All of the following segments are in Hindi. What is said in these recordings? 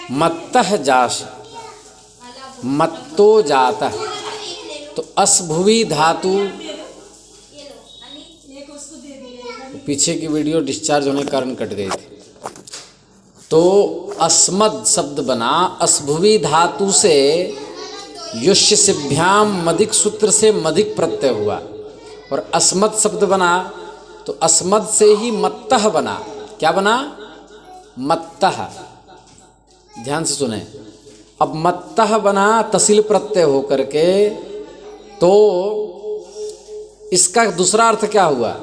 मत्तः जास, मत्तो जातः। तो असभुवी धातु, पीछे की वीडियो डिस्चार्ज होने के कारण कट गई थी। तो अस्मद शब्द बना, असभुवी धातु से युष्य सिभ्याम मदिक सूत्र से मदिक प्रत्यय हुआ, और अस्मद शब्द बना तो अस्मद से ही मत्तः बना। क्या बना? मत्तः। ध्यान से सुने। अब मत्तः बना तसिल प्रत्यय होकर के, तो इसका दूसरा अर्थ क्या हुआ?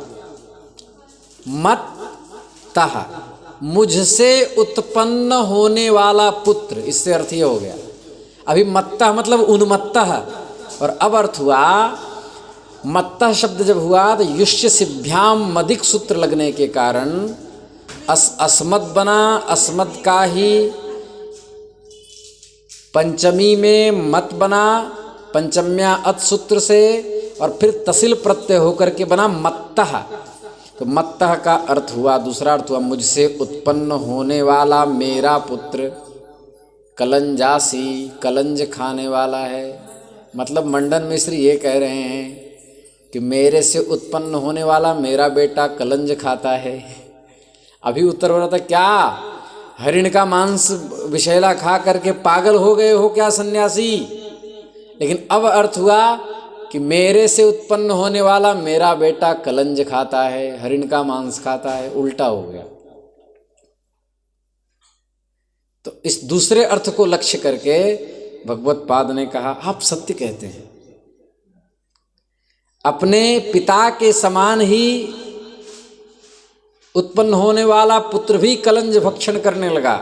मत्तः, मुझसे उत्पन्न होने वाला पुत्र। इससे अर्थ ये हो गया। अभी मत्तः मतलब उन्मत्तः, और अब अर्थ हुआ मत्तः शब्द जब हुआ तो युष्य सिभ्याम मदिक सूत्र लगने के कारण अस्मद बना। अस्मद का ही पंचमी में मत बना, पंचम्या अत सूत्र से, और फिर तसिल प्रत्यय होकर के बना मत्तः। तो मत्तः का अर्थ हुआ, दूसरा अर्थ हुआ मुझसे उत्पन्न होने वाला मेरा पुत्र। कलंजासी, कलंज खाने वाला है। मतलब मंडन मिश्र ये कह रहे हैं कि मेरे से उत्पन्न होने वाला मेरा बेटा कलंज खाता है। अभी उत्तर हो रहा था क्या हरिण का मांस विषैला खा करके पागल हो गए हो क्या सन्यासी? लेकिन अब अर्थ हुआ कि मेरे से उत्पन्न होने वाला मेरा बेटा कलंज खाता है, हरिण का मांस खाता है। उल्टा हो गया। तो इस दूसरे अर्थ को लक्ष्य करके भगवत पाद ने कहा आप सत्य कहते हैं, अपने पिता के समान ही उत्पन्न होने वाला पुत्र भी कलंज भक्षण करने लगा।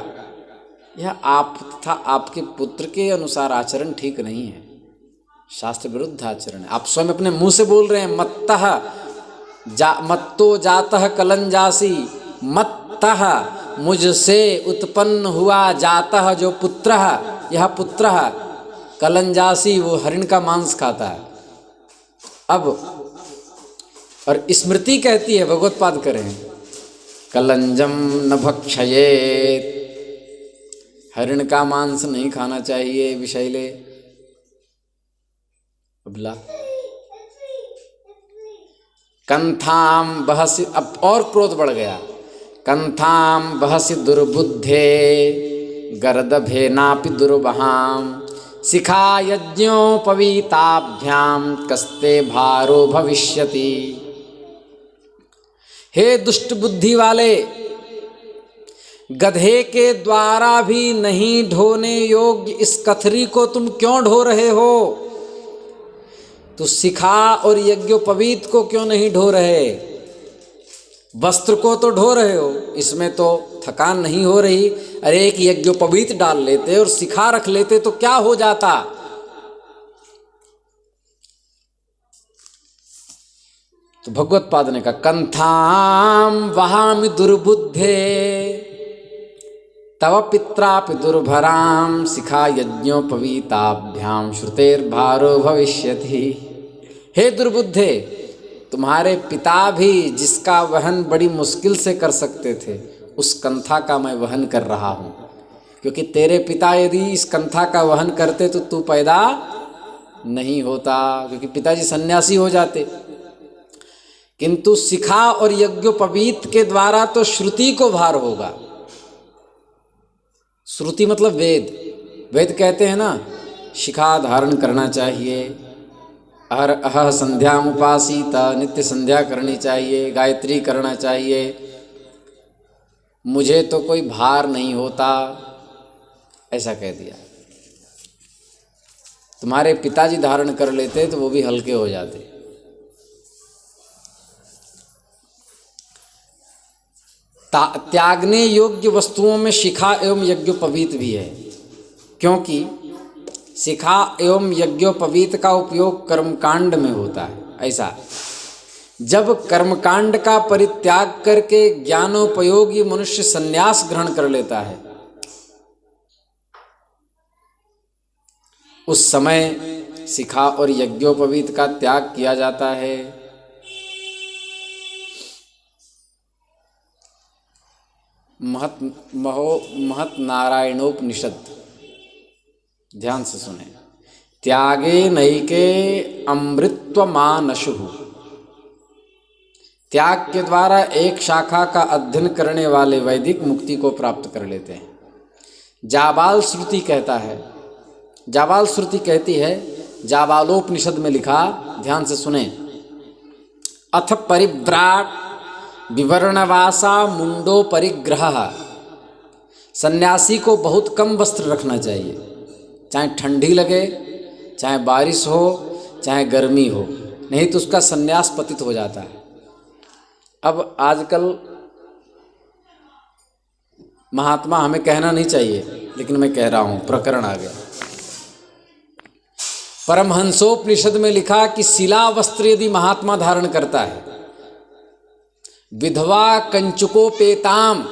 यह आप तथा आपके पुत्र के अनुसार आचरण ठीक नहीं है, शास्त्र विरुद्ध आचरण है। आप स्वयं अपने मुंह से बोल रहे हैं मत्तः मत्तो जातः कलंजासी, मत्तः मुझसे उत्पन्न हुआ, जातः जो पुत्र, यह पुत्र कलंजासी वो हरिण का मांस खाता है। अब और स्मृति कहती है, भगवत पाद करें कलंजम न भक्षयेत, हरिण का मांस नहीं खाना चाहिए विषैले। अबला कंथाम बहसि, अब और क्रोध बढ़ गया। कंथाम बहसि दुर्बुद्धे गर्दभेनापि दुर्वहाम, शिखा यज्ञोपवीताभ्याम कस्ते भारो भविष्यति। हे दुष्ट बुद्धि वाले, गधे के द्वारा भी नहीं ढोने योग्य इस कथरी को तुम क्यों ढो रहे हो? तो शिखा और यज्ञोपवीत को क्यों नहीं ढो रहे? वस्त्र को तो ढो रहे हो, इसमें तो थकान नहीं हो रही। अरे एक यज्ञोपवीत डाल लेते और शिखा रख लेते तो क्या हो जाता? तो भगवत पाद ने कहा कंथाम वहामि दुर्बुद्धे तव पित्रापि दुर्भराम, शिखा यज्ञोपवीताभ्याम श्रुतेर्भारो भविष्यति। हे दुर्बुद्धे, तुम्हारे पिता भी जिसका वहन बड़ी मुश्किल से कर सकते थे, उस कंथा का मैं वहन कर रहा हूँ। क्योंकि तेरे पिता यदि इस कंथा का वहन करते तो तू पैदा नहीं होता, क्योंकि पिताजी सन्यासी हो जाते। किंतु शिखा और यज्ञोपवीत के द्वारा तो श्रुति को भार होगा। श्रुति मतलब वेद। वेद कहते हैं ना शिखा धारण करना चाहिए, अह संध्याम उपासीत, नित्य संध्या करनी चाहिए, गायत्री करना चाहिए, मुझे तो कोई भार नहीं होता, ऐसा कह दिया। तुम्हारे पिताजी धारण कर लेते तो वो भी हल्के हो जाते। त्यागने योग्य वस्तुओं में शिखा एवं यज्ञोपवीत भी है, क्योंकि शिखा एवं यज्ञोपवीत का उपयोग कर्मकांड में होता है। ऐसा जब कर्मकांड का परित्याग करके ज्ञानोपयोगी मनुष्य संन्यास ग्रहण कर लेता है, उस समय शिखा और यज्ञोपवीत का त्याग किया जाता है। महत नारायणोपनिषद, ध्यान से सुने। त्यागे नैके अमृत्वमानशु, त्याग के द्वारा एक शाखा का अध्ययन करने वाले वैदिक मुक्ति को प्राप्त कर लेते हैं। जाबाल श्रुति कहता है, जाबाल श्रुति कहती है, जाबालोपनिषद में लिखा, ध्यान से सुने। अथ परिव्राट विवर्णवासा मुंडो परिग्रह, सन्यासी को बहुत कम वस्त्र रखना चाहिए, चाहे ठंडी लगे, चाहे बारिश हो, चाहे गर्मी हो, नहीं तो उसका सन्यास पतित हो जाता है। अब आजकल महात्मा हमें कहना नहीं चाहिए, लेकिन मैं कह रहा हूं, प्रकरण आ गया। परमहंसोपनिषद में लिखा कि शिला वस्त्र यदि महात्मा धारण करता है, विधवा कंचुकोपेताम,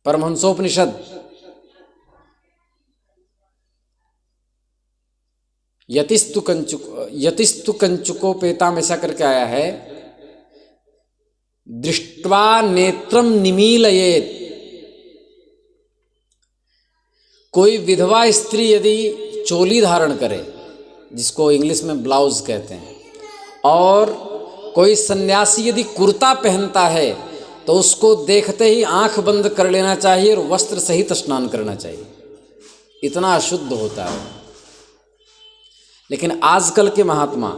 परमहंसोपनिषद, यतिस्तु कंचुकोपेताम ऐसा करके आया है। दृष्ट्वा नेत्रम निमीलयेत, कोई विधवा स्त्री यदि चोली धारण करे, जिसको इंग्लिश में ब्लाउज कहते हैं, और कोई सन्यासी यदि कुर्ता पहनता है, तो उसको देखते ही आंख बंद कर लेना चाहिए और वस्त्र सहित स्नान करना चाहिए, इतना अशुद्ध होता है। लेकिन आजकल के महात्मा,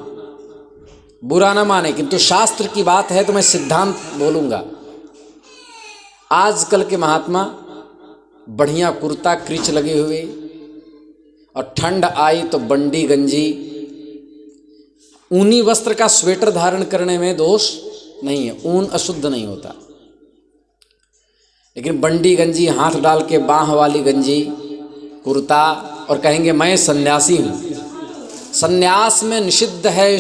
बुरा ना माने, किंतु शास्त्र की बात है तो मैं सिद्धांत बोलूंगा। आजकल के महात्मा बढ़िया कुर्ता क्रीच लगे हुए, और ठंड आई तो बंडी गंजी, ऊनी वस्त्र का स्वेटर धारण करने में दोष नहीं है, ऊन अशुद्ध नहीं होता। लेकिन बंडी गंजी, हाथ डाल के बाह वाली गंजी, कुर्ता, और कहेंगे मैं सन्यासी हूँ। सन्यास में निषिद्ध है,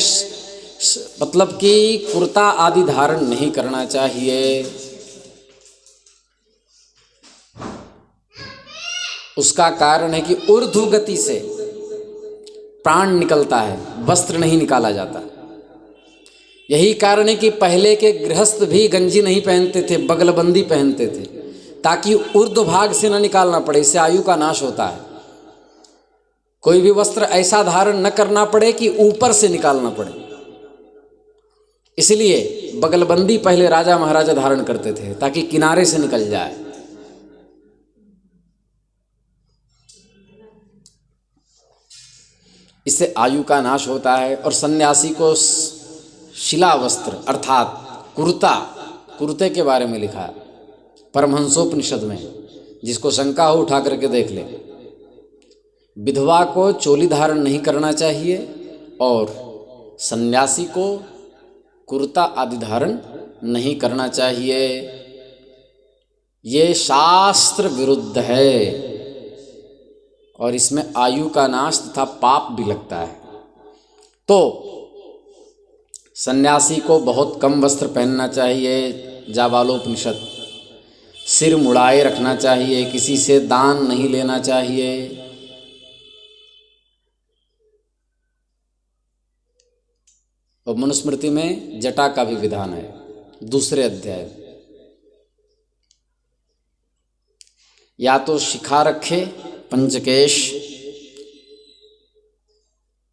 मतलब कि कुर्ता आदि धारण नहीं करना चाहिए। उसका कारण है कि ऊर्ध्व गति से प्राण निकलता है, वस्त्र नहीं निकाला जाता। यही कारण है कि पहले के गृहस्थ भी गंजी नहीं पहनते थे, बगलबंदी पहनते थे, ताकि ऊर्ध्व भाग से न निकालना पड़े, इससे आयु का नाश होता है। कोई भी वस्त्र ऐसा धारण न करना पड़े कि ऊपर से निकालना पड़े, इसलिए बगलबंदी पहले राजा महाराजा धारण करते थे, ताकि किनारे से निकल जाए। इससे आयु का नाश होता है। और सन्यासी को शिला वस्त्र अर्थात कुर्ते के बारे में लिखा है परमहंसोपनिषद में, जिसको शंका हो उठा करके देख ले। विधवा को चोली धारण नहीं करना चाहिए, और सन्यासी को कुर्ता आदि धारण नहीं करना चाहिए। ये शास्त्र विरुद्ध है, और इसमें आयु का नाश तथा पाप भी लगता है। तो सन्यासी को बहुत कम वस्त्र पहनना चाहिए, जाबालोपनिषद। सिर मुड़ाए रखना चाहिए, किसी से दान नहीं लेना चाहिए। और मनुस्मृति में जटा का भी विधान है, दूसरे अध्याय। या तो शिखा रखे, पंचकेश,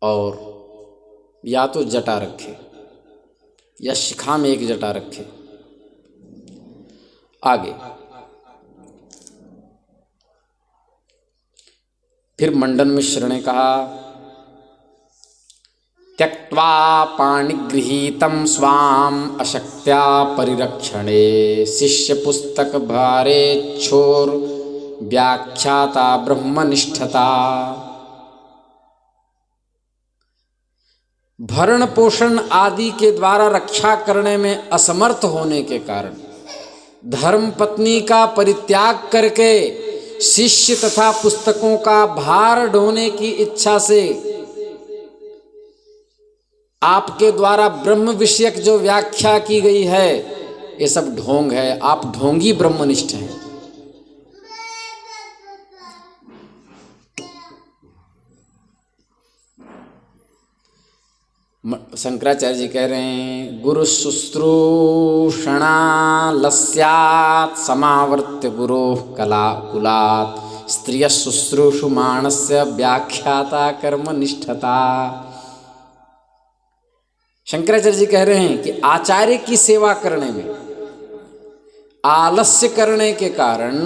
और या तो जटा रखे, या शिखा में एक जटा रखे। आगे फिर मंडन मिश्र ने कहा, त्यक्त्वा पाणिगृहीतं स्वाम अशक्त्या परिरक्षणे, शिष्य पुस्तक भारे छोर व्याख्याता ब्रह्मनिष्ठता। भरण पोषण आदि के द्वारा रक्षा करने में असमर्थ होने के कारण धर्म पत्नी का परित्याग करके शिष्य तथा पुस्तकों का भार ढोने की इच्छा से आपके द्वारा ब्रह्म विषयक जो व्याख्या की गई है, ये सब ढोंग है। आप ढोंगी ब्रह्मनिष्ठ हैं। शंकराचार्य जी कह रहे हैं गुरु शुश्रूषणा लस्यात् समावर्त्य गुरु कला कुलात् स्त्रिय शुश्रूषुमाणस्य व्याख्याता कर्म निष्ठता। शंकराचार्य जी कह रहे हैं कि आचार्य की सेवा करने में आलस्य करने के कारण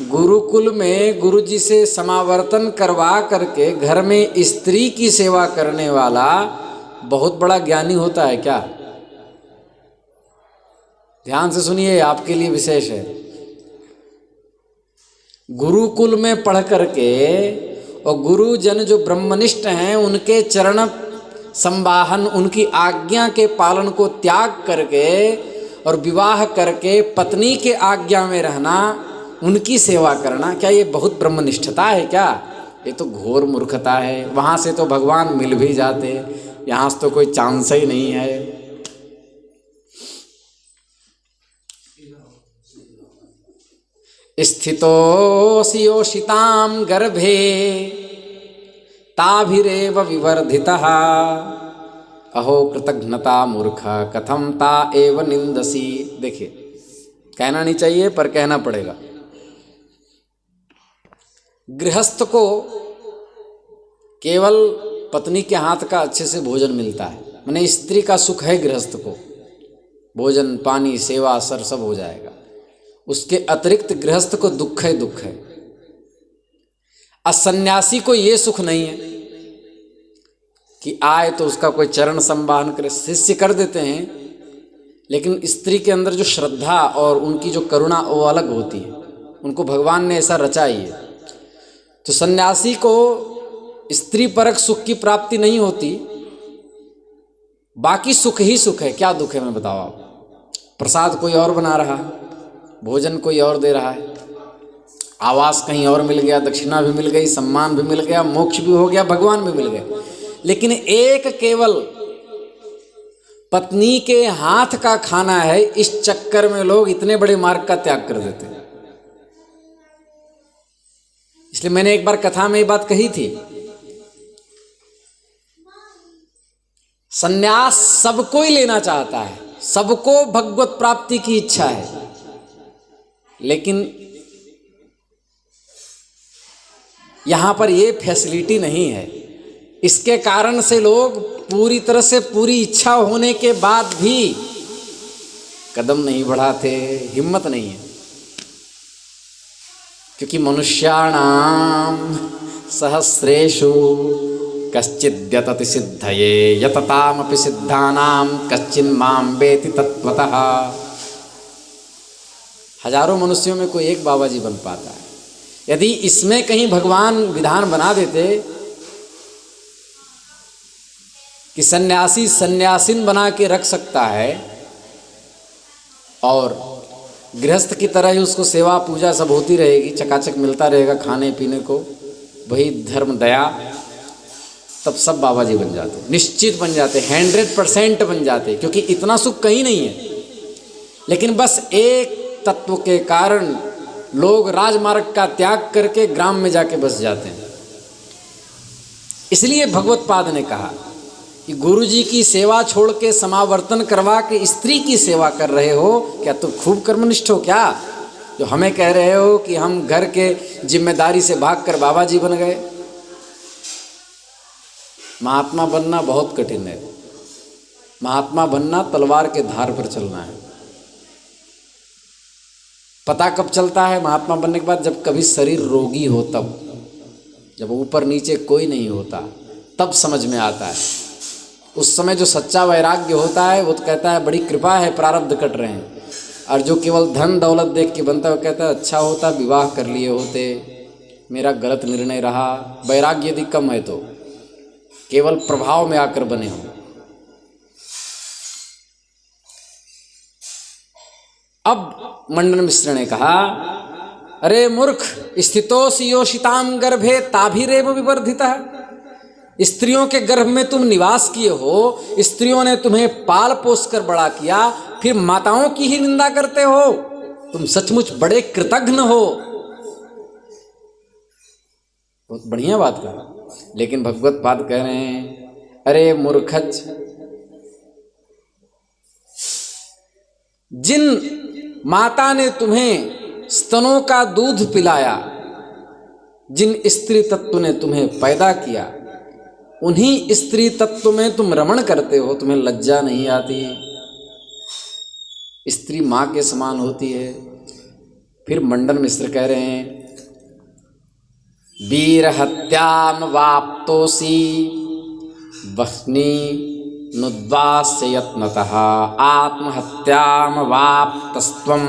गुरुकुल में गुरुजी से समावर्तन करवा करके घर में स्त्री की सेवा करने वाला बहुत बड़ा ज्ञानी होता है क्या? ध्यान से सुनिए, आपके लिए विशेष है। गुरुकुल में पढ़ करके और गुरुजन जो ब्रह्मनिष्ठ हैं उनके चरण संवाहन, उनकी आज्ञा के पालन को त्याग करके और विवाह करके पत्नी के आज्ञा में रहना, उनकी सेवा करना, क्या ये बहुत ब्रह्मनिष्ठता है क्या? ये तो घोर मूर्खता है। वहाँ से तो भगवान मिल भी जाते, यहाँ से तो कोई चांस ही नहीं है। स्थितोऽसि योषितां गर्भे ताभिरेव विवर्धितः अहो कृतघ्नता मूर्ख कथम ता एव निंदसी। देखिए, कहना नहीं चाहिए पर कहना पड़ेगा। गृहस्थ को केवल पत्नी के हाथ का अच्छे से भोजन मिलता है, माने स्त्री का सुख है गृहस्थ को, भोजन पानी सेवा सर सब हो जाएगा। उसके अतिरिक्त गृहस्थ को दुख है, दुख है। असन्यासी को ये सुख नहीं है कि आए तो उसका कोई चरण संवाहन करे। शिष्य कर देते हैं, लेकिन स्त्री के अंदर जो श्रद्धा और उनकी जो करुणा वो अलग होती है, उनको भगवान ने ऐसा रचा ही है। तो सन्यासी को स्त्री परक सुख की प्राप्ति नहीं होती, बाकी सुख ही सुख है। क्या दुख है मैं बताओ आप? प्रसाद कोई और बना रहा है, भोजन कोई और दे रहा है, आवास कहीं और मिल गया, दक्षिणा भी मिल गई, सम्मान भी मिल गया, मोक्ष भी हो गया, भगवान भी मिल गए, लेकिन एक केवल पत्नी के हाथ का खाना है। इस चक्कर में लोग इतने बड़े मार्ग का त्याग कर देते हैं। इसलिए मैंने एक बार कथा में ये बात कही थी, सन्यास सबको ही लेना चाहता है, सबको भगवत प्राप्ति की इच्छा है, लेकिन यहां पर ये फैसिलिटी नहीं है। इसके कारण से लोग पूरी तरह से पूरी इच्छा होने के बाद भी कदम नहीं बढ़ाते, हिम्मत नहीं है। क्योंकि मनुष्याणाम सहस्रेषु कश्चिद्यतति सिद्धये यततामपि सिद्धानां कश्चिन्मां वेति तत्वतः। हजारों मनुष्यों में कोई एक बाबा जी बन पाता है। यदि इसमें कहीं भगवान विधान बना देते कि सन्यासी सन्यासिन बना के रख सकता है और गृहस्थ की तरह ही उसको सेवा पूजा सब होती रहेगी, चकाचक मिलता रहेगा खाने पीने को, वही धर्म दया, तब सब बाबा जी बन जाते, निश्चित बन जाते, 100% बन जाते। क्योंकि इतना सुख कहीं नहीं है, लेकिन बस एक तत्व के कारण लोग राजमार्ग का त्याग करके ग्राम में जाके बस जाते हैं। इसलिए भगवत पाद ने कहा कि गुरुजी की सेवा छोड़ के समावर्तन करवा के स्त्री की सेवा कर रहे हो, क्या तुम खूब कर्मनिष्ठ हो क्या? जो हमें कह रहे हो कि हम घर के जिम्मेदारी से भागकर बाबा जी बन गए। महात्मा बनना बहुत कठिन है। महात्मा बनना तलवार के धार पर चलना है। पता कब चलता है महात्मा बनने के बाद? जब कभी शरीर रोगी हो, तब, जब ऊपर नीचे कोई नहीं होता, तब समझ में आता है। उस समय जो सच्चा वैराग्य होता है वो तो कहता है बड़ी कृपा है, प्रारब्ध कट रहे हैं। और जो केवल धन दौलत देख के बनता है वो कहता है अच्छा होता विवाह कर लिए होते, मेरा गलत निर्णय रहा। वैराग्य यदि कम है तो केवल प्रभाव में आकर बने हो। अब मंडन मिश्र ने कहा, अरे मूर्ख, स्थितोऽसि योषितां गर्भे ताभिरेव विवर्धितः। स्त्रियों के गर्भ में तुम निवास किए हो, स्त्रियों ने तुम्हें पाल पोस कर बड़ा किया, फिर माताओं की ही निंदा करते हो। तुम सचमुच बड़े कृतघ्न हो। बहुत बढ़िया बात कहा, लेकिन भगवत पाद कह रहे हैं अरे मूर्खच, जिन माता ने तुम्हें स्तनों का दूध पिलाया, जिन स्त्री तत्व ने तुम्हें पैदा किया, उन्हीं स्त्री तत्व में तुम रमण करते हो, तुम्हें लज्जा नहीं आती? स्त्री मां के समान होती है। फिर मंडन मिश्र कह रहे हैं, वीर हत्याम वाप्तोसी वह्नि नुद्वास्य यत्नतः आत्महत्याम वाप्तस्त्वम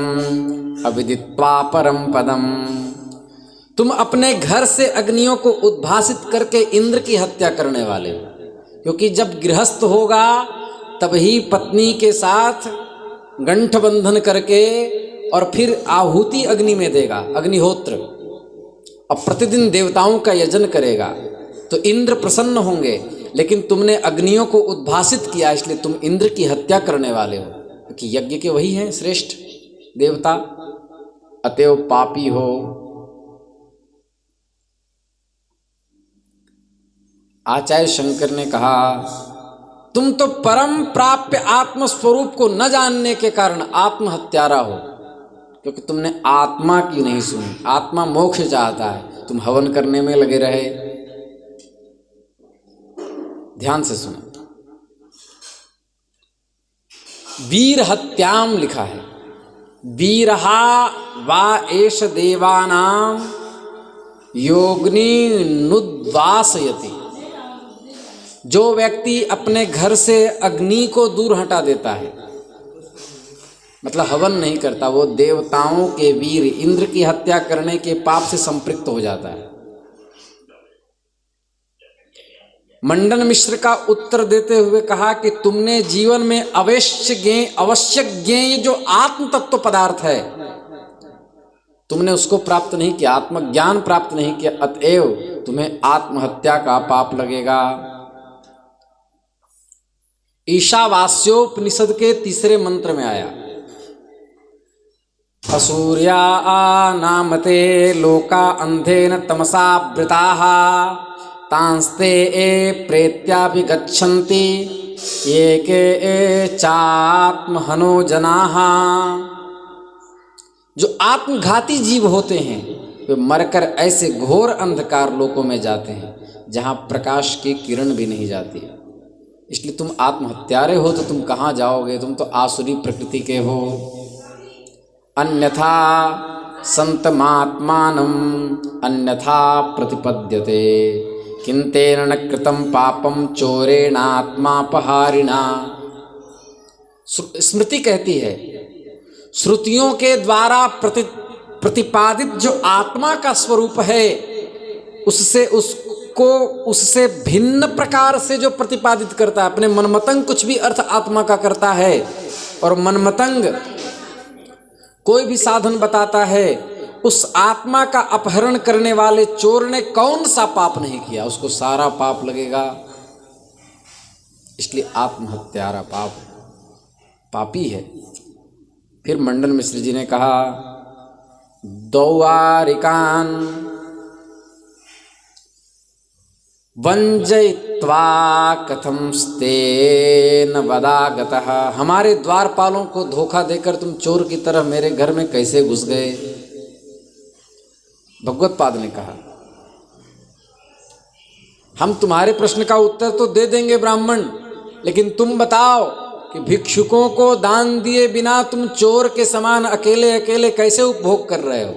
अविदित्वा परम पदम। तुम अपने घर से अग्नियों को उद्भासित करके इंद्र की हत्या करने वाले हो, क्योंकि जब गृहस्थ होगा तभी पत्नी के साथ गंठबंधन करके और फिर आहुति अग्नि में देगा, अग्निहोत्र, और प्रतिदिन देवताओं का यजन करेगा तो इंद्र प्रसन्न होंगे। लेकिन तुमने अग्नियों को उद्भासित किया, इसलिए तुम इंद्र की हत्या करने वाले हो, क्योंकि यज्ञ के वही हैं श्रेष्ठ देवता, अतएव पापी हो। आचार्य शंकर ने कहा, तुम तो परम प्राप्य आत्मस्वरूप को न जानने के कारण आत्महत्यारा हो, क्योंकि तुमने आत्मा की नहीं सुनी। आत्मा मोक्ष चाहता है, तुम हवन करने में लगे रहे। ध्यान से सुनो, वीर हत्याम लिखा है, वीरहा वा एष देवानाम योगिनी नुद्वासयति। जो व्यक्ति अपने घर से अग्नि को दूर हटा देता है, मतलब हवन नहीं करता, वो देवताओं के वीर इंद्र की हत्या करने के पाप से संपृक्त हो जाता है। मंडन मिश्र का उत्तर देते हुए कहा कि तुमने जीवन में आवश्यक ज्ञेय जो आत्म तत्व पदार्थ है, तुमने उसको प्राप्त नहीं किया, आत्मज्ञान प्राप्त नहीं किया, अतएव तुम्हें आत्महत्या का पाप लगेगा। ईशावास्योपनिषद के तीसरे मंत्र में आया, असूर्या नामते लोका अंधेन तमसा वृताः तांस्ते प्रेत्यापि गच्छन्ति ये के चात्महनो जनाः। जो आत्मघाती जीव होते हैं वे मरकर ऐसे घोर अंधकार लोकों में जाते हैं जहाँ प्रकाश की किरण भी नहीं जाती। इसलिए तुम आत्महत्यारे हो तो तुम कहाँ जाओगे, तुम तो आसुरी प्रकृति के हो। अन्यथा संतमात्मानम् अन्यथा प्रतिपद्यते किंतेन न कृतं पापम चोरेणात्मापहारिणा। स्मृति कहती है, श्रुतियों के द्वारा प्रतिपादित जो आत्मा का स्वरूप है, उससे भिन्न प्रकार से जो प्रतिपादित करता है, अपने मनमतंग कुछ भी अर्थ आत्मा का करता है, और मनमतंग कोई भी साधन बताता है, उस आत्मा का अपहरण करने वाले चोर ने कौन सा पाप नहीं किया, उसको सारा पाप लगेगा। इसलिए आत्महत्यारा पापी है। फिर मंडन मिश्र जी ने कहा, दौवारिकान वंजयित्वा कथम स्तेन वदागतः। हमारे द्वारपालों को धोखा देकर तुम चोर की तरह मेरे घर में कैसे घुस गए? भगवत पाद ने कहा, हम तुम्हारे प्रश्न का उत्तर तो दे देंगे ब्राह्मण, लेकिन तुम बताओ कि भिक्षुकों को दान दिए बिना तुम चोर के समान अकेले अकेले कैसे उपभोग कर रहे हो?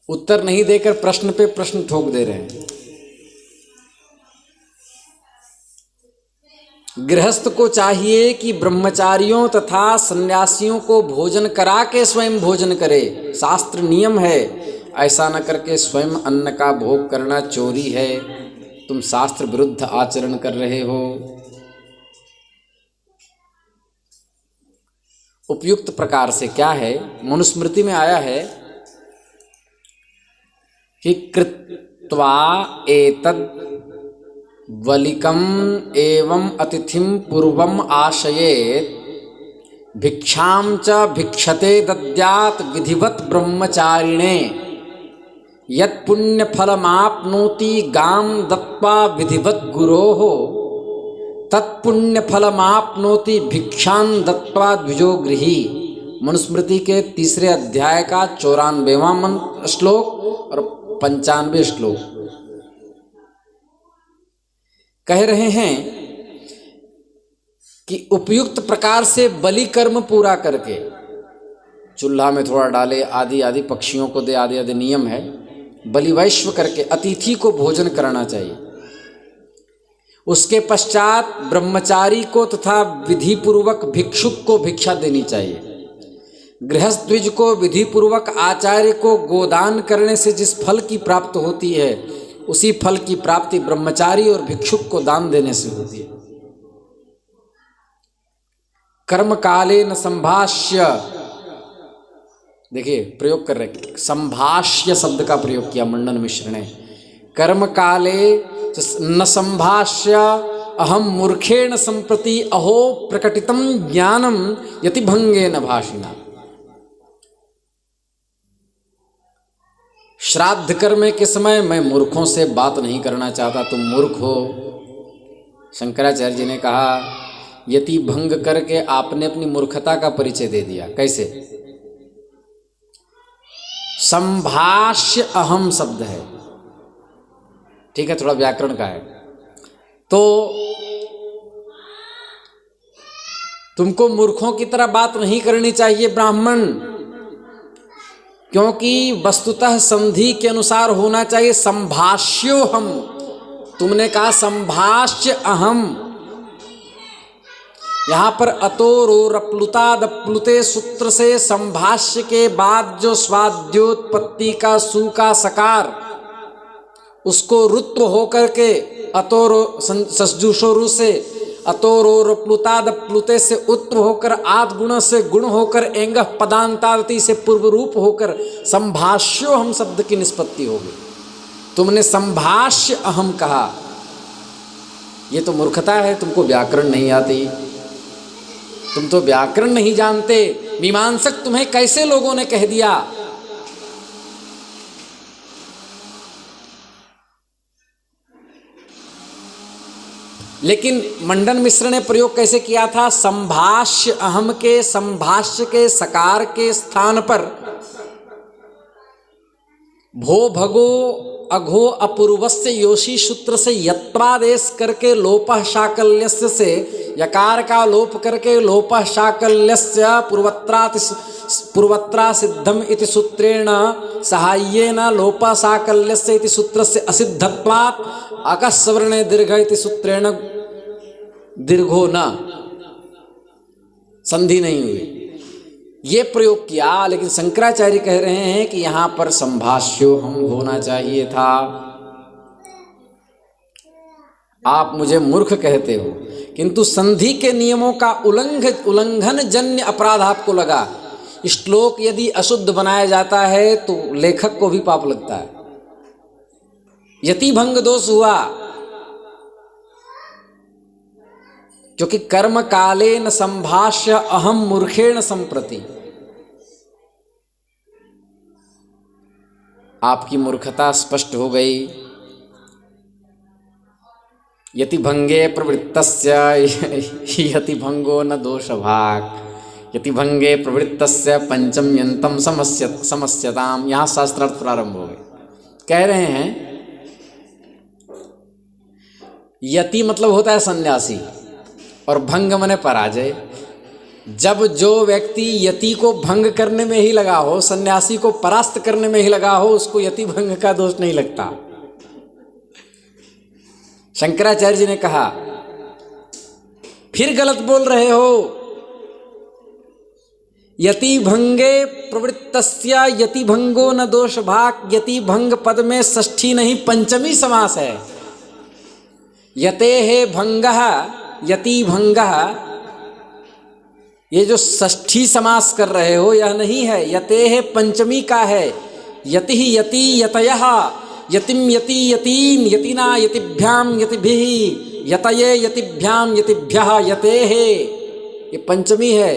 उत्तर नहीं देकर प्रश्न पे प्रश्न ठोक दे रहे हैं। गृहस्थ को चाहिए कि ब्रह्मचारियों तथा सन्यासियों को भोजन करा के स्वयं भोजन करे, शास्त्र नियम है। ऐसा न करके स्वयं अन्न का भोग करना चोरी है, तुम शास्त्र विरुद्ध आचरण कर रहे हो। उपयुक्त प्रकार से क्या है, मनुस्मृति में आया है कि कृत्वा एतद् वलिकम एवं अतिथिम पूर्वम आशयेत भिक्षाम च भिक्षते दद्यात् विधिवत ब्रह्मचारिणे। यत् पुण्य फलमाप्नोति गाम दत्वा विधिवत गुरोः तत्पुण्य फलमाप्नोति भिक्षां दत्वा द्विजो गृही। मनुस्मृति के 3 अध्याय का 94वां श्लोक और 95 श्लोक कह रहे हैं कि उपयुक्त प्रकार से बलि कर्म पूरा करके, चूल्हा में थोड़ा डाले, आदि आदि पक्षियों को दे, आदि आदि नियम है, बलि वैश्व करके अतिथि को भोजन कराना चाहिए। उसके पश्चात ब्रह्मचारी को तथा विधि पूर्वक भिक्षुक को भिक्षा देनी चाहिए। गृहस्थ द्विज को विधि पूर्वक आचार्य को गोदान करने से जिस फल की प्राप्ति होती है, उसी फल की प्राप्ति ब्रह्मचारी और भिक्षुक को दान देने से होती है। कर्म काले न संभाष्य, देखिए प्रयोग कर रहे, संभाष्य शब्द का प्रयोग किया मंडन मिश्र ने। कर्म काले न संभाष्य अहम मूर्खेण संप्रति अहो प्रकटितम ज्ञानम यति भंगेन भाषिणा। श्राद्ध कर्म के समय मैं मूर्खों से बात नहीं करना चाहता, तुम मूर्ख हो। शंकराचार्य जी ने कहा यति भंग करके आपने अपनी मूर्खता का परिचय दे दिया। कैसे? संभाष्य अहम शब्द है, ठीक है, थोड़ा व्याकरण का है। तो तुमको मूर्खों की तरह बात नहीं करनी चाहिए ब्राह्मण, क्योंकि वस्तुतः संधि के अनुसार होना चाहिए संभाष्यो हम। तुमने कहा संभाष्य अहम। यहां पर अतोरोरप्लुतादप्लुते सूत्र से संभाष्य के बाद जो स्वाद्योत्पत्ति का सु का सकार, उसको रुत्व होकर के अतोरो ससजुषोरु से अतोरोरप्लुतादप्लुते से उत्व होकर आद गुण से गुण होकर एंग पदांतारति से पूर्व रूप होकर संभाष्यो हम शब्द की निष्पत्ति होगी। तुमने संभाष्य अहम कहा, ये तो मूर्खता है, तुमको व्याकरण नहीं आती, तुम तो व्याकरण नहीं जानते। मीमांसक तुम्हें कैसे लोगों ने कह दिया? लेकिन मंडन मिश्र ने प्रयोग कैसे किया था? संभाष्य अहम के संभाष्य के सकार के स्थान पर भो भगो अघो अपूर्वस्य योशी सूत्र से यत्वादेश करके लोपः शाकल्यस्य से यकार का लोप करके लोपः शाकल्यस्य पूर्वत्रा सिद्धम इति सूत्रेण सहाय्येन लोपः शाकल्यस्य इति सूत्रस्य असिद्धत्वात् अकस्वर्णे दीर्घ इति सूत्रेण दीर्घो न, संधि नहीं हुई, ये प्रयोग किया। लेकिन शंकराचार्य कह रहे हैं कि यहां पर संभाष्यो हम होना चाहिए था। आप मुझे मूर्ख कहते हो, किंतु संधि के नियमों का उल्लंघन जन्य अपराध आपको लगा। श्लोक यदि अशुद्ध बनाया जाता है तो लेखक को भी पाप लगता है। यति भंग दोष हुआ, क्योंकि कर्म काले न संभाष्य अहम मूर्खेण संप्रति। आपकी मूर्खता स्पष्ट हो गई। यति भंगे प्रवृत्तस्य यति भंगो न दोष भाग। यति भंगे प्रवृत्तस्य पंचम्यंतम समस्यताम। यहाँ शास्त्रार्थ प्रारंभ हो गए। कह रहे हैं यति मतलब होता है सन्यासी और भंग मने पराजय। जब जो व्यक्ति यति को भंग करने में ही लगा हो, सन्यासी को परास्त करने में ही लगा हो, उसको यति भंग का दोष नहीं लगता। शंकराचार्य जी ने कहा फिर गलत बोल रहे हो। यति भंगे प्रवृत्तस्य यति भंगो न दोष भाग। यति भंग पद में षष्ठी नहीं पंचमी समास है। यते है भंगः यति भंगः, ये जो षष्ठी समास कर रहे हो यह नहीं है, यते है पंचमी का है। यति ही यति यतयः, यतिम यति यतीन यतिना यतिभ्याम यतिभिः, यतये यतिभ्याम यतिभ्यः यतेः, ये पंचमी है।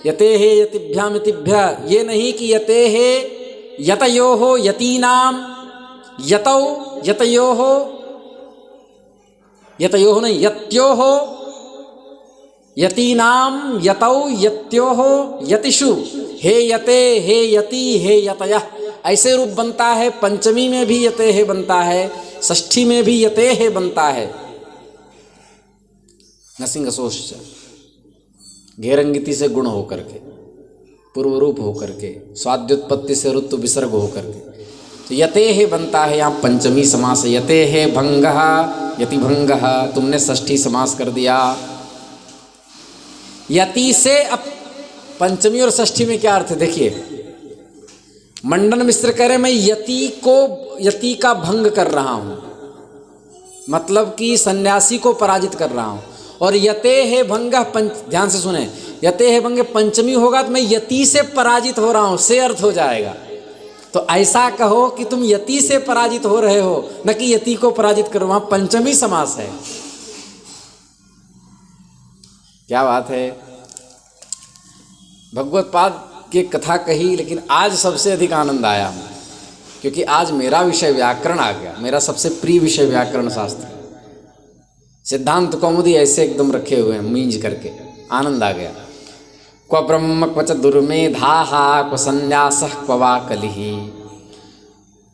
यतेः यतिभ्याम यतिभ्यः, ये नहीं कि यतेः यतयोः यतीनाम यतौ यतयोः, यतयोः नहीं यत्योः, यतीनाम यतौ यत्योः यतिषु, हे यते हे यति हे यतयः, ऐसे रूप बनता है। पंचमी में भी यते हे बनता है, षष्ठी में भी यते हे बनता है। नसिंगसोश्च, घेरंगिति से गुण होकर के, पूर्व रूप होकर के, स्वाद्योत्पत्ति से ऋतु विसर्ग होकर के, तो यते हे बनता है। यहाँ पंचमी समास, यते हे भंगः यति भंगः, तुमने षष्ठी समास कर दिया। यति से अब पंचमी और षष्ठी में क्या अर्थ है देखिए। मंडन मिश्र कह रहे मैं यति का भंग कर रहा हूं, मतलब कि सन्यासी को पराजित कर रहा हूं। और यते हे भंग, ध्यान से सुने, यते हे भंग पंचमी होगा तो मैं यति से पराजित हो रहा हूं, से अर्थ हो जाएगा। तो ऐसा कहो कि तुम यति से पराजित हो रहे हो, न कि यति को पराजित करो। वहां पंचमी समास है। क्या बात है। भगवत पाद की कथा कही, लेकिन आज सबसे अधिक आनंद आया हमें, क्योंकि आज मेरा विषय व्याकरण आ गया। मेरा सबसे प्रिय विषय व्याकरण शास्त्र, सिद्धांत कौमुदी ऐसे एकदम रखे हुए हैं मींज करके, आनंद आ गया। क्व ब्रह्म क्व च दुर्मेधाः क्व संन्यासः क्व वा कलिः,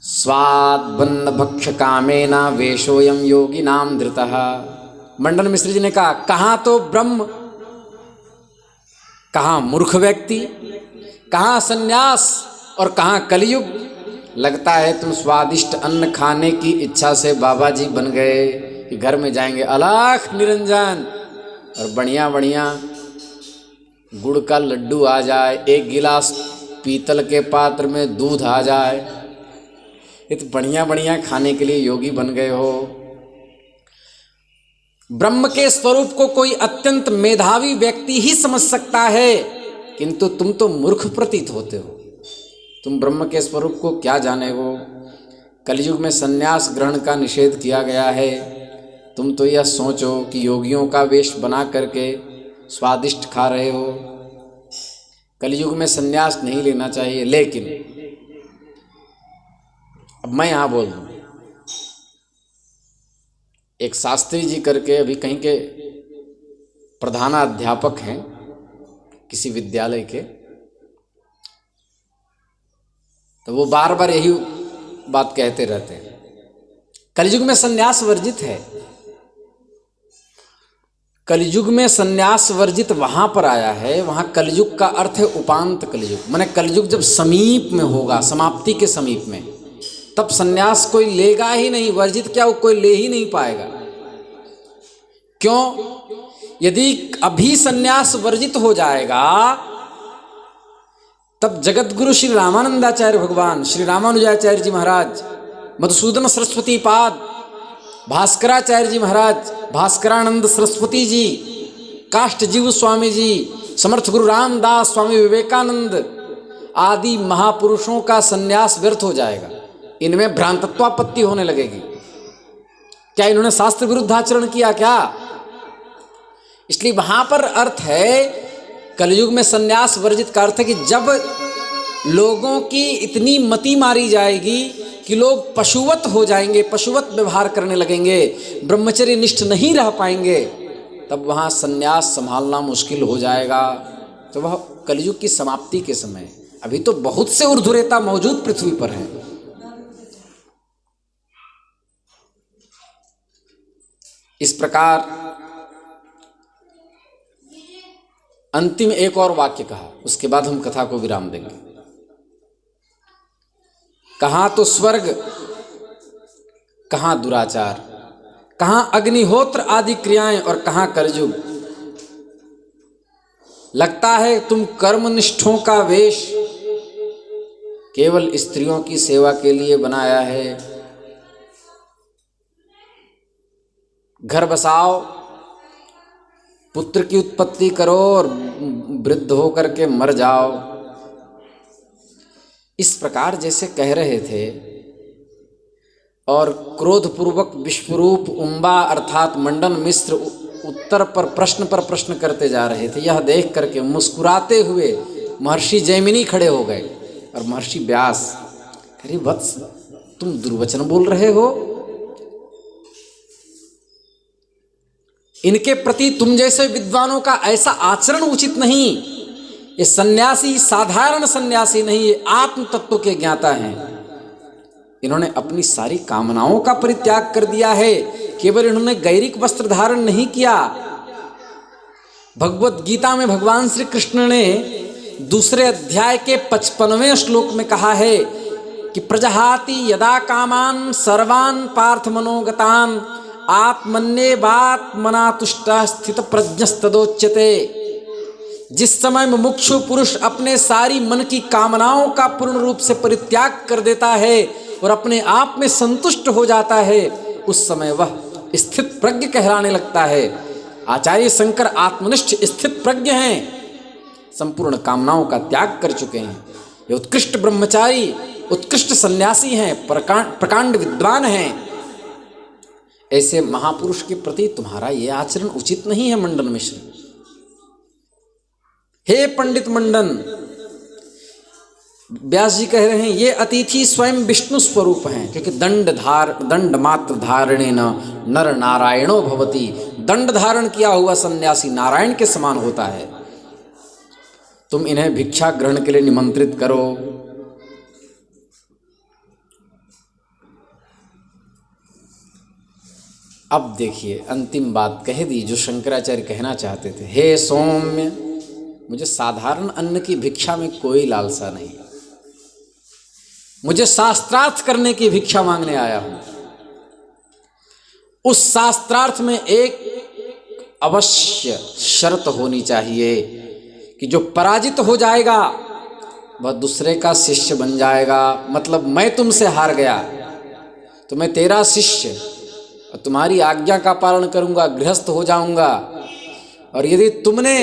स्वाद्बन्न भक्ष्य कामेन वेशोऽयं योगिनां धृतः। मंडन मिश्र जी ने कहा, कहाँ तो ब्रह्म, कहाँ मूर्ख व्यक्ति, कहाँ संन्यास और कहाँ कलयुग। लगता है तुम स्वादिष्ट अन्न खाने की इच्छा से बाबा जी बन गए कि घर में जाएंगे अलख निरंजन और बढ़िया बढ़िया गुड़ का लड्डू आ जाए, एक गिलास पीतल के पात्र में दूध आ जाए, ये तो बढ़िया बढ़िया खाने के लिए योगी बन गए हो। ब्रह्म के स्वरूप को कोई अत्यंत मेधावी व्यक्ति ही समझ सकता है, किंतु तुम तो मूर्ख प्रतीत होते हो। तुम ब्रह्म के स्वरूप को क्या जाने हो। कलयुग में सन्यास ग्रहण का निषेध किया गया है। तुम तो यह सोचो कि योगियों का वेश बना करके स्वादिष्ट खा रहे हो। कलयुग में सन्यास नहीं लेना चाहिए। लेकिन अब मैं यहाँ बोल दूँ, एक शास्त्री जी करके अभी कहीं के प्रधानाध्यापक हैं किसी विद्यालय के, तो वो बार बार यही बात कहते रहते हैं, कलयुग में सन्यास वर्जित है। कलयुग में सन्यास वर्जित वहां पर आया है, वहां कलयुग का अर्थ है उपांत कलयुग, माने कलयुग जब समीप में होगा, समाप्ति के समीप में, तब सन्यास कोई लेगा ही नहीं। वर्जित क्या, वो कोई ले ही नहीं पाएगा। क्यों? यदि अभी सन्यास वर्जित हो जाएगा तब जगतगुरु श्री रामानंदाचार्य भगवान, श्री रामानुजाचार्य जी महाराज, मधुसूदन सरस्वती पाद, भास्कराचार्य जी महाराज, भास्करानंद सरस्वती जी, काष्टजीव स्वामी जी, समर्थ गुरु रामदास, स्वामी विवेकानंद आदि महापुरुषों का सन्यास व्यर्थ हो जाएगा। इनमें भ्रांतत्वापत्ति होने लगेगी। क्या इन्होंने शास्त्र विरुद्ध आचरण किया क्या? इसलिए वहां पर अर्थ है कलयुग में सन्यास वर्जित का अर्थ है कि जब लोगों की इतनी मति मारी जाएगी कि लोग पशुवत हो जाएंगे, पशुवत व्यवहार करने लगेंगे, ब्रह्मचर्य निष्ठ नहीं रह पाएंगे, तब वहाँ सन्यास संभालना मुश्किल हो जाएगा। तो वह कलयुग की समाप्ति के समय, अभी तो बहुत से ऊर्ध्वरेता मौजूद पृथ्वी पर हैं। इस प्रकार अंतिम एक और वाक्य कहा, उसके बाद हम कथा को विराम देंगे। कहाँ तो स्वर्ग, कहाँ दुराचार, कहाँ अग्निहोत्र आदि क्रियाएं और कहाँ कलयुग। लगता है तुम कर्मनिष्ठों का वेश केवल स्त्रियों की सेवा के लिए बनाया है। घर बसाओ, पुत्र की उत्पत्ति करो और वृद्ध होकर के मर जाओ। इस प्रकार जैसे कह रहे थे और क्रोधपूर्वक विश्वरूप उम्बा अर्थात मंडन मिश्र उत्तर पर प्रश्न करते जा रहे थे। यह देख करके मुस्कुराते हुए महर्षि जैमिनी खड़े हो गए और महर्षि व्यास, अरे वत्स तुम दुर्वचन बोल रहे हो। इनके प्रति तुम जैसे विद्वानों का ऐसा आचरण उचित नहीं। ये सन्यासी साधारण सन्यासी नहीं, ये आत्म तत्व के ज्ञाता हैं। इन्होंने अपनी सारी कामनाओं का परित्याग कर दिया है। केवल इन्होंने गैरिक वस्त्र धारण नहीं किया। भगवत गीता में भगवान श्री कृष्ण ने दूसरे अध्याय के 55वें श्लोक में कहा है कि प्रजहाति यदा कामान सर्वान पार्थ मनोगतान आत्मन्येवात्मना तुष्टः स्थित प्रज्ञस्तदोच्यते। जिस समय मुमुक्षु पुरुष अपने सारी मन की कामनाओं का पूर्ण रूप से परित्याग कर देता है और अपने आप में संतुष्ट हो जाता है, उस समय वह स्थित प्रज्ञ कहलाने लगता है। आचार्य शंकर आत्मनिष्ठ स्थित प्रज्ञ हैं, संपूर्ण कामनाओं का त्याग कर चुके हैं। ये उत्कृष्ट ब्रह्मचारी, उत्कृष्ट सन्यासी हैं, प्रकांड विद्वान हैं। ऐसे महापुरुष के प्रति तुम्हारा यह आचरण उचित नहीं है मंडन मिश्र। हे पंडित मंडन, व्यास जी कह रहे हैं ये अतिथि स्वयं विष्णु स्वरूप हैं, क्योंकि दंड मात्र धारणेन नर नारायणो भवति। दंड धारण किया हुआ सन्यासी नारायण के समान होता है। तुम इन्हें भिक्षा ग्रहण के लिए निमंत्रित करो। अब देखिए अंतिम बात कह दी जो शंकराचार्य कहना चाहते थे। हे सौम्य, मुझे साधारण अन्न की भिक्षा में कोई लालसा नहीं, मुझे शास्त्रार्थ करने की भिक्षा मांगने आया हूं। उस शास्त्रार्थ में एक अवश्य शर्त होनी चाहिए कि जो पराजित हो जाएगा वह दूसरे का शिष्य बन जाएगा। मतलब मैं तुमसे हार गया तो मैं तेरा शिष्य और तुम्हारी आज्ञा का पालन करूंगा, गृहस्थ हो जाऊंगा। और यदि तुमने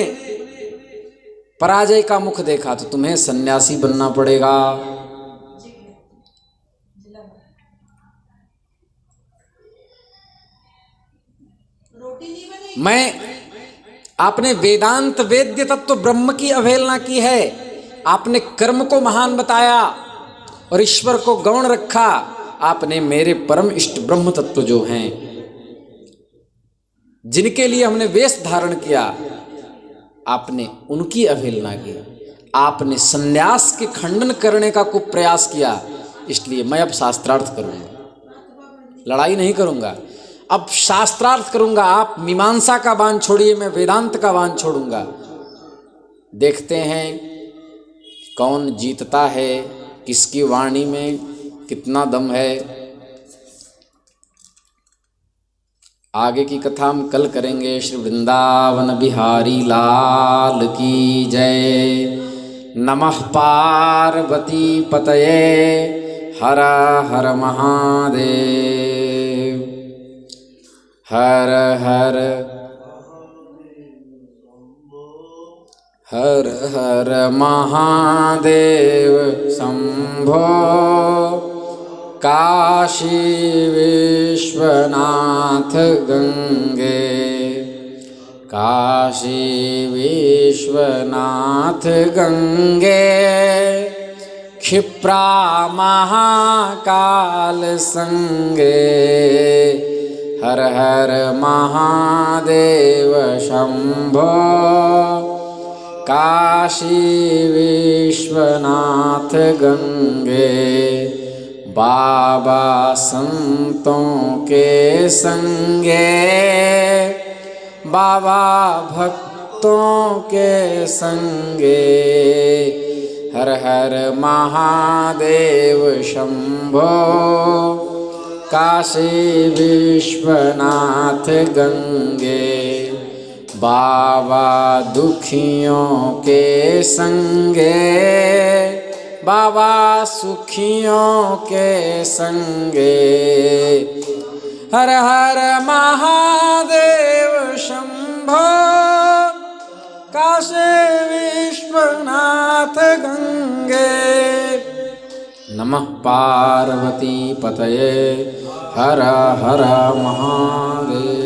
पराजय का मुख देखा तो तुम्हें सन्यासी बनना पड़ेगा। आपने वेदांत वेद्य तत्व ब्रह्म की अवहेलना की है। आपने कर्म को महान बताया और ईश्वर को गौण रखा। आपने मेरे परम इष्ट ब्रह्म तत्व जो हैं, जिनके लिए हमने वेश धारण किया, आपने उनकी अवहेलना की। आपने सन्यास के खंडन करने का कुछ प्रयास किया। इसलिए मैं अब शास्त्रार्थ करूंगा, लड़ाई नहीं करूंगा, अब शास्त्रार्थ करूंगा। आप मीमांसा का बाण छोड़िए, मैं वेदांत का बाण छोड़ूंगा। देखते हैं कौन जीतता है, किसकी वाणी में कितना दम है। आगे की कथा हम कल करेंगे। श्री वृंदावन बिहारी लाल की जय। नमः पार्वती पतये। हर हर महादेव। हर हर हर हर महादेव शंभो। काशी विश्वनाथ गंगे। काशी विश्वनाथ गंगे। क्षिप्रा महाकाल संगे। हर हर महादेव शंभो। काशी विश्वनाथ गंगे। बाबा संतों के संगे। बाबा भक्तों के संगे। हर हर महादेव शंभो। काशी विश्वनाथ गंगे। बाबा दुखियों के संगे। बाबा सुखियों के संगे। हर हर महादेव शंभो। काशी विश्वनाथ गंगे। नमः पार्वती पतये। हर हर महादेव।